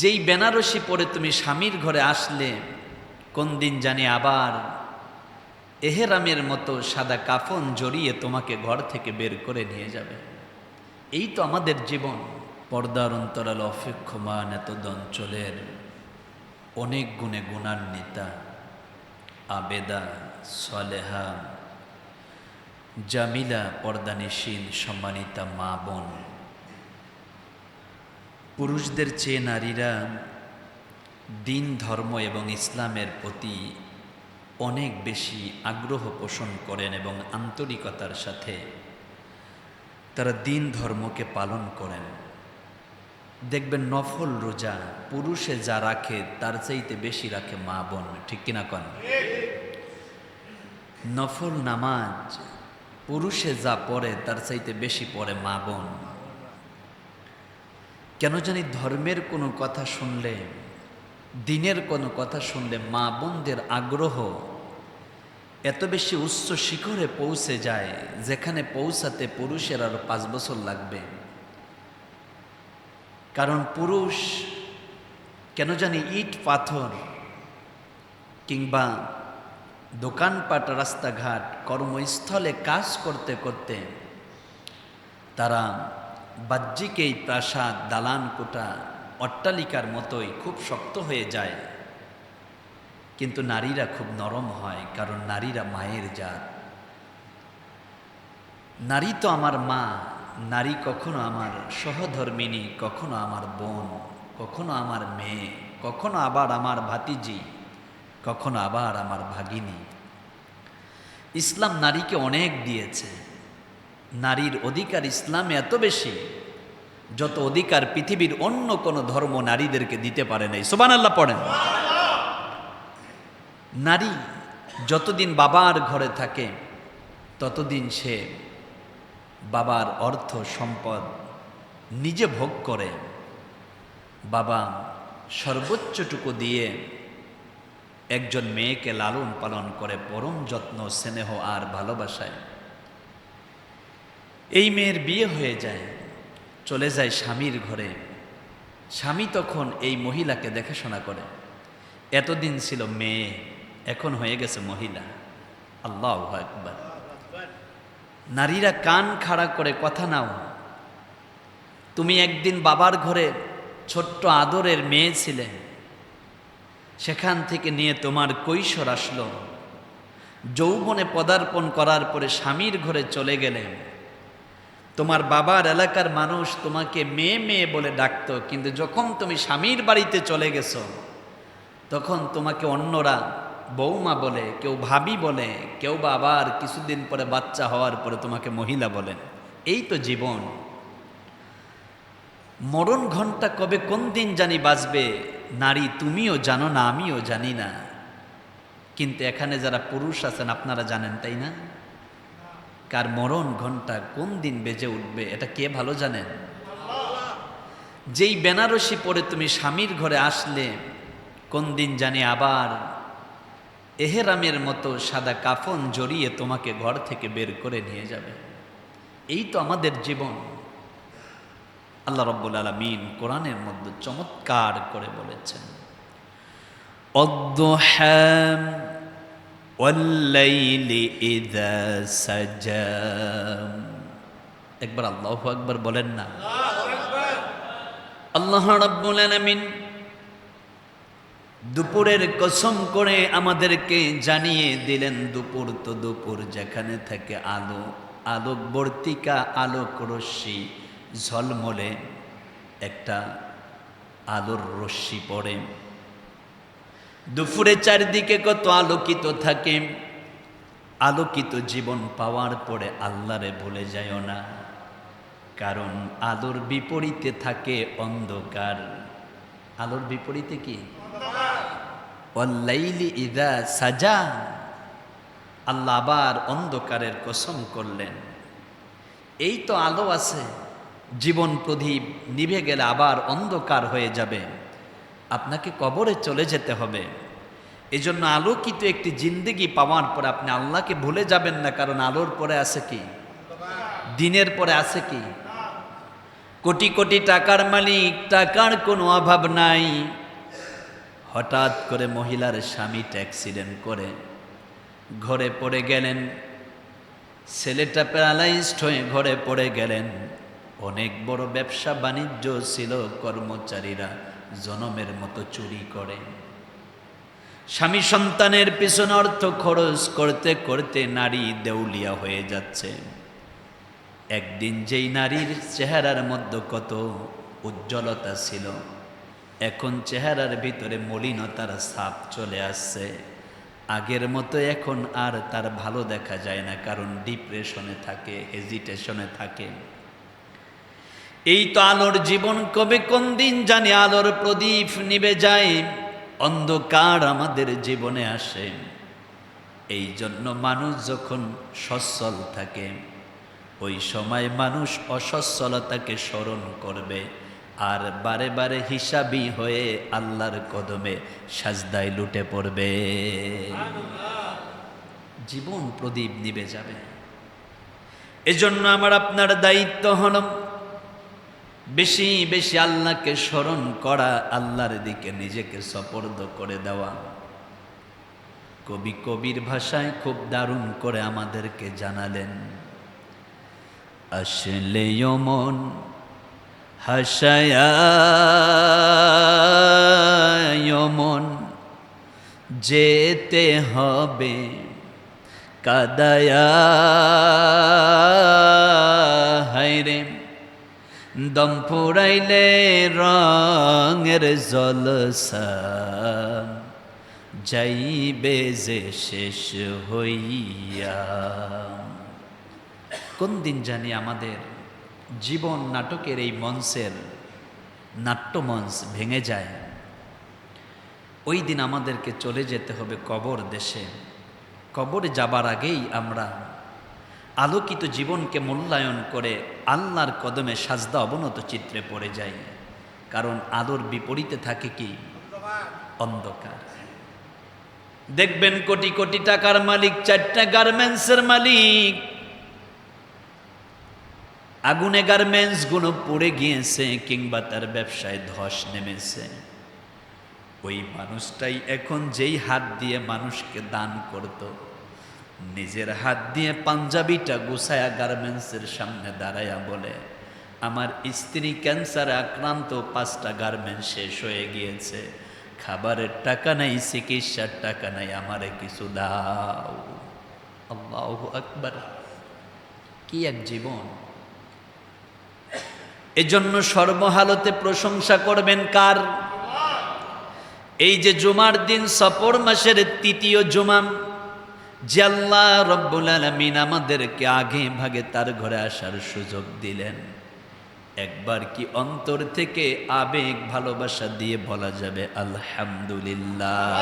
যেই বেনারসি পরে তুমি স্বামীর ঘরে আসলে কোন দিন জানি আবার এহেরামের মতো সাদা কাফন জড়িয়ে তোমাকে ঘর থেকে বের করে নিয়ে যাবে। এই তো আমাদের জীবন। পর্দার অন্তরাল অপেক্ষমান এত অঞ্চলের অনেক গুণে গুণান্বিতা আবেদা সলেহা জামিলা পর্দানিশীল সম্মানিতা মা বোন, পুরুষদের চেয়ে নারীরা দিন ধর্ম এবং ইসলামের প্রতি অনেক বেশি আগ্রহ পোষণ করেন এবং আন্তরিকতার সাথে তারা দিন ধর্মকে পালন করেন। দেখবেন নফল রোজা পুরুষে যা রাখে তার চাইতে বেশি রাখে মা বোন, ঠিক কিনা কন? নফল নামাজ পুরুষে যা পড়ে তার চাইতে বেশি পড়ে মা বোন। কেন জানি ধর্মের কোনো কথা শুনলে, দিনের কোনো কথা শুনলে মা বোনদের আগ্রহ এত বেশি উচ্চ শিখরে পৌঁছে যায়, যেখানে পৌঁছাতে পুরুষের আরো 5 বছর লাগবে। কারণ পুরুষ কেন জানি ইট পাথর কিংবা দোকানপাট রাস্তাঘাট কর্মস্থলে কাজ করতে করতে তারা বাহ্যিক এই প্রাসাদ দালান কোটা অট্টালিকার মতোই খুব শক্ত হয়ে যায়, কিন্তু নারীরা খুব নরম হয়, কারণ নারীরা মায়ের জাত। নারী তো আমার মা, নারী কখনো আমার সহধর্মিনী, কখনো আমার বোন, কখনো আমার মেয়ে, কখনো আবার আমার ভাতিজি, কখনো আবার আমার ভাগিনী। ইসলাম নারীকে অনেক দিয়েছে। নারীর অধিকার ইসলামে এত বেশি, যত অধিকার পৃথিবীর অন্য কোনো ধর্ম নারীদেরকে দিতে পারে নাই। সুবহানাল্লাহ পড়েন। নারী যতদিন বাবার ঘরে থাকে ততদিন সে বাবার অর্থ সম্পদ নিজে ভোগ করে। বাবা সর্বোচ্চটুকু দিয়ে একজন মেয়েকে লালন পালন করে পরম যত্ন স্নেহ আর ভালোবাসায়। এই মেয়ের বিয়ে হয়ে যায়, চলে যায় স্বামীর ঘরে। স্বামী তখন এই মহিলাকে দেখাশোনা করে। এতদিন ছিল মেয়ে, এখন হয়ে গেছে মহিলা। আল্লাহু আকবার। নারীরা কান খাড়া করে কথা নাও। তুমি একদিন বাবার ঘরে ছোট্ট আদরের মেয়ে ছিলে, সেখান থেকে নিয়ে তোমার কৈশোর আসলো, যৌবনে পদার্পণ করার পরে স্বামীর ঘরে চলে গেলে তোমার বাবার এলাকার মানুষ তোমাকে মেয়ে মেয়ে বলে ডাকত, কিন্তু যখন তুমি স্বামীর বাড়িতে চলে গেছো তখন তোমাকে অন্যরা বৌমা বলে, কেউ ভাবি বলে, কেউ বা আবার কিছুদিন পরে বাচ্চা হওয়ার পরে তোমাকে মহিলা বলেন। এই তো জীবন। মরণ ঘণ্টা কবে কোন দিন জানি বাজবে নারী তুমিও জানো না, আমিও জানি না, কিন্তু এখানে যারা পুরুষ আছেন আপনারা জানেন, তাই না? কার মরণ ঘণ্টা কোন দিন বেজে উঠবে এটা কে ভালো জানেন? যেই বেনারসি পরে তুমি স্বামীর ঘরে আসলে কোন দিন জানি আবার এহেরামের মতো সাদা কাফন জড়িয়ে তোমাকে ঘর থেকে বের করে নিয়ে যাবে। এই তো আমাদের জীবন। আল্লাহ রাব্বুল আলামিন কোরআনের মধ্যে চমৎকার করে বলেছেন, অদ্দুহা ওয়াল্লাইলি ইযা সাজা। একবার আল্লাহু আকবার বলেন না। আল্লাহ রাব্বুল আলামিন দুপুরের কসম করে আমাদেরকে জানিয়ে দিলেন, দুপুর তো দুপুর, যেখানে থেকে আলো, আলোকবর্তিকা, আলোক রশ্মি ঝলমলে একটা আলোর রশ্মি পড়ে। দুপুরে চারিদিকে কত আলোকিত থাকে। আলোকিত জীবন পাওয়ার পরে আল্লাহরে ভুলে যায়ও না, কারণ আলোর বিপরীতে থাকে অন্ধকার। আলোর বিপরীতে কি? ওয়াল্লাইলি ইযা সাজা। আল্লাহ আবার অন্ধকারের কসম করলেন। এই তো আলো আছে, জীবন প্রদীপ নিভে গেলে আবার অন্ধকার হয়ে যাবে, আপনাকে কবরে চলে যেতে হবে। এজন্য আলোকিত একটি জিন্দেগি পাওয়ার পরে আপনি আল্লাহকে ভুলে যাবেন না, কারণ আলোর পরে আছে কি? দিনের পরে আছে কি? কোটি কোটি টাকার মালিক, টাকার কোনো অভাব নাই। হঠাৎ করে মহিলার স্বামীটা অ্যাক্সিডেন্ট করে ঘরে পড়ে গেলেন। ছেলেটা প্যারালাইজড হয়ে ঘরে পড়ে গেলেন। অনেক বড় ব্যবসা বাণিজ্য ছিল, কর্মচারীরা জনমের মতো চুরি করে। স্বামী সন্তানের পিছনে অর্থ খরচ করতে করতে নারী দেউলিয়া হয়ে যাচ্ছে। একদিন যেই নারীর চেহারার মধ্যে কত উজ্জ্বলতা ছিল, এখন চেহারার ভিতরে মলিনতার ছাপ চলে আসছে। আগের মতো এখন আর তার ভালো দেখা যায় না, কারণ ডিপ্রেশনে থাকে, হেজিটেশনে থাকে। এই তো আলোর জীবন, কবে কোন দিন জানি আলোর প্রদীপ নিভে যায়, অন্ধকার আমাদের জীবনে আসে। এই জন্য মানুষ যখন সচ্ছল থাকে, ওই সময় মানুষ অসচ্ছলতাকে স্মরণ করবে আর বারে বারে হিসাবি হয়ে আল্লাহর কদমে সাজদায় লুটে পড়বে। জীবন প্রদীপ নিভে যাবে। এজন্য আমার আপনার দায়িত্ব হল বেশি বেশি আল্লাহকে স্মরণ করা, আল্লাহর দিকে নিজেকে সপর্দ করে দেওয়া। কবি কবির ভাষায় খুব দারুণ করে আমাদেরকে জানালেন, আসলে মন হাসায়া মন যেতে হবে কাদায়া, হায়রে দম ফুরাইলে রঙের জলসা যাইবে যে শেষ হইয়া। কোন দিন জানি আমাদের জীবন নাটকের এই মঞ্চের নাট্যমঞ্চ ভেঙে যায়, ওই দিন আমাদেরকে চলে যেতে হবে কবর দেশে। কবরে যাবার আগেই আমরা আলোকিত জীবনকে মূল্যায়ন করে আল্লাহর কদমে সাজদা অবনত চিত্রে পড়ে যাই, কারণ আলোর বিপরীতে থাকে কি? অন্ধকার। দেখবেন কোটি কোটি টাকার মালিক, 4টা গার্মেন্টসের মালিক, আগুনে গার্মেন্টস গুলো পড়ে গিয়েছে কিংবা তার ব্যবসায় ধস নেমেছে। ওই মানুষটাই এখন যেই হাত দিয়ে মানুষকে দান করত, নিজের হাত দিয়ে পাঞ্জাবিটা গুছায়া গার্মেন্টসের সামনে দাঁড়ায়া বলে, আমার স্ত্রী ক্যান্সারে আক্রান্ত, 5টা গার্মেন্টস শেষ হয়ে গিয়েছে, খাবারের টাকা নাই, চিকিৎসার টাকা নাই, আমারে কিছু দাও। আল্লাহু আকবার! কি এক জীবন! এজন্য সর্বহালতে প্রশংসা করবেন কার? এই যে জুমার দিন, সফর মাসের 3য় জুমা, যে আল্লাহ রব্বুল আলামিন আমাদেরকে আগে ভাগে তার ঘরে আসার সুযোগ দিলেন, একবার কি অন্তর থেকে আবেগ ভালোবাসা দিয়ে বলা যাবে আলহামদুলিল্লাহ?